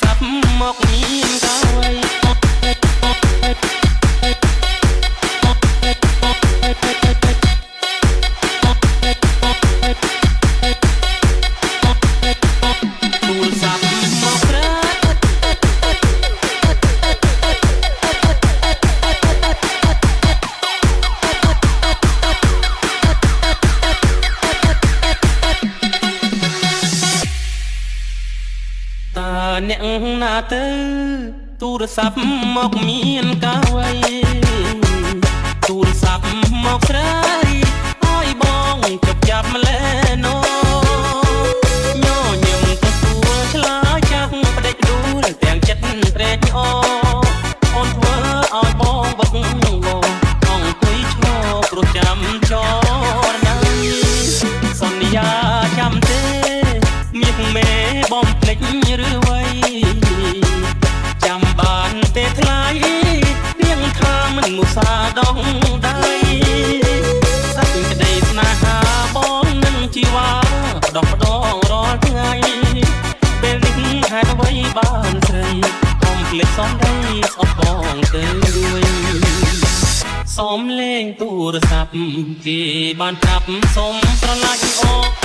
ศัพท์មកមានកាវៃទូរស័ព្ទមកប្រើអ្នកណាទៅទូរស័ព្ទមកមានកាវៃទូរស័ព្ទមកស្រីឲ្យបងជប់ចាប់ម្លេណូញញឹមទៅសួរឆ្លើយចាក់ផ្ដេចដួលទាំងចិត្តត្រេកអរអូនធ្វើឲ្យបងវឹកវរអង្គុយឈរព្រោះចាំចរណាសន្យាចាំទេមាសមេបំភ្លេចឬវ័យចាំបានទេថ្លៃរៀងថាមិនមុសាដងដៃសាច់ក្តីស្នេហាបងនឹងជីវ៉ាដោះដងរាល់ថ្ងៃពេលនេះហេតុអ្វីបានស្រីកុំភ្លេចសំដីស្អប់បងទៅសុំលេងទូរស័ព្ទគេបានប្រាប់សុំស្រឡាញ់អូ